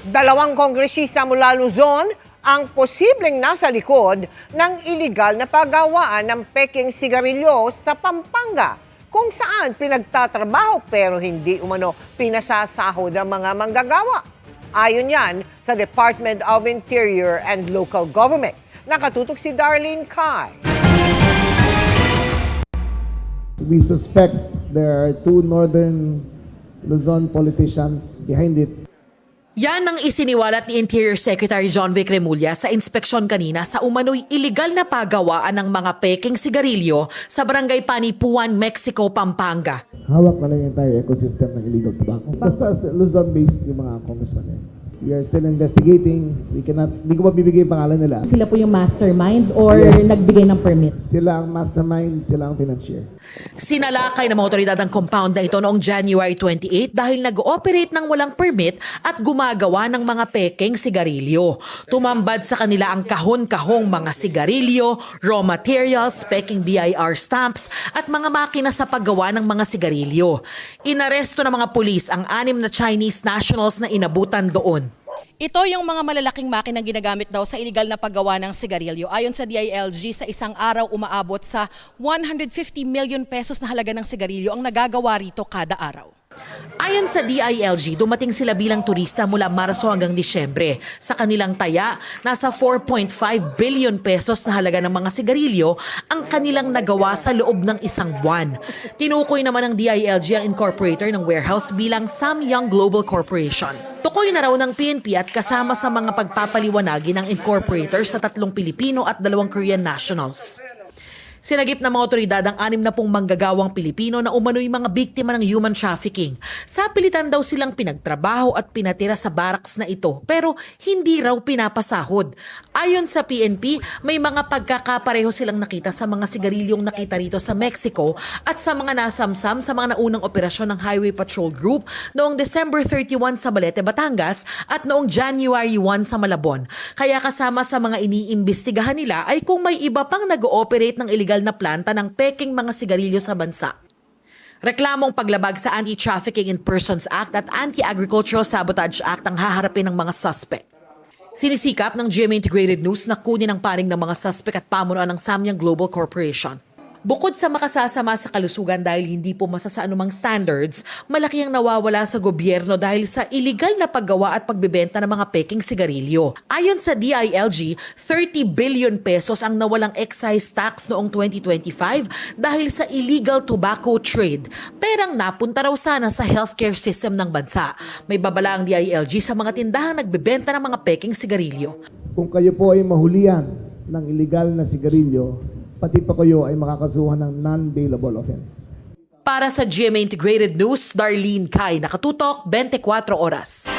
Dalawang kongresista mula Luzon ang posibleng nasa likod ng iligal na paggawaan ng peking sigarilyo sa Pampanga, kung saan pinagtatrabaho pero hindi umano pinasasahod ang mga manggagawa. Ayon yan sa Department of Interior and Local Government. Nakatutok si Darlene Kai. We suspect there are two northern Luzon politicians behind it. Yan ang isiniwalat ni Interior Secretary John Vic Remulla sa inspeksyon kanina sa umano'y iligal na paggawaan ng mga peking sigarilyo sa Barangay Panipuan, Mexico, Pampanga. Hawak na lang yung entire ecosystem ng illegal tobacco. Basta Luzon-based yung mga congressman eh. We are still investigating. Hindi ko mabibigay yung pangalan nila. Sila po yung mastermind or Yes. nagbigay ng permit? Sila ang mastermind, sila ang financier. Sinalakay ng mga otoridad ang compound na ito noong January 28 dahil nag-ooperate ng walang permit at gumagawa ng mga peking sigarilyo. Tumambad sa kanila ang kahon-kahong mga sigarilyo, raw materials, peking BIR stamps at mga makina sa paggawa ng mga sigarilyo. Inaresto ng mga pulis ang 6 na Chinese nationals na inabutan doon. Ito yung mga malalaking makinang ginagamit daw sa iligal na paggawa ng sigarilyo. Ayon sa DILG, sa isang araw umaabot sa 150 million pesos na halaga ng sigarilyo ang nagagawa rito kada araw. Ayon sa DILG, dumating sila bilang turista mula Marso hanggang Disyembre. Sa kanilang taya, nasa 4.5 billion pesos na halaga ng mga sigarilyo ang kanilang nagawa sa loob ng isang buwan. Tinukoy naman ng DILG ang incorporator ng warehouse bilang Samyang Global Corporation. Tukoy na raw ng PNP at kasama sa mga pagpapaliwanagi ng incorporator sa 3 Pilipino at 2 Korean nationals. Sinagip ng mga otoridad ang 60 manggagawang Pilipino na umano'y mga biktima ng human trafficking. Sa pilitan daw silang pinagtrabaho at pinatira sa barracks na ito pero hindi raw pinapasahod. Ayon sa PNP, may mga pagkakapareho silang nakita sa mga sigarilyong nakita rito sa Mexico at sa mga nasamsam sa mga naunang operasyon ng Highway Patrol Group noong December 31 sa Balete, Batangas at noong January 1 sa Malabon. Kaya kasama sa mga iniimbestigahan nila ay kung may iba pang nag-ooperate ng illegal na planta ng peking mga sigarilyo sa bansa. Reklamong paglabag sa Anti-Trafficking in Persons Act at Anti-Agricultural Sabotage Act ang haharapin ng mga suspect. Sinisikap ng GMA Integrated News na kunin ang panig ng mga suspect at pamunuan ng Samyang Global Corporation. Bukod sa makasasama sa kalusugan dahil hindi pumasa sa anumang standards, malaki ang nawawala sa gobyerno dahil sa illegal na paggawa at pagbebenta ng mga peking sigarilyo. Ayon sa DILG, 30 billion pesos ang nawalang excise tax noong 2025 dahil sa illegal tobacco trade. Perang napunta raw sana sa healthcare system ng bansa. May babala ang DILG sa mga tindahang nagbebenta ng mga peking sigarilyo. Kung kayo po ay mahulihan ng illegal na sigarilyo, pati pa kayo ay makakasuhan ng non-bailable offense. Para sa GMA Integrated News, Darlene Kai, nakatutok 24 oras.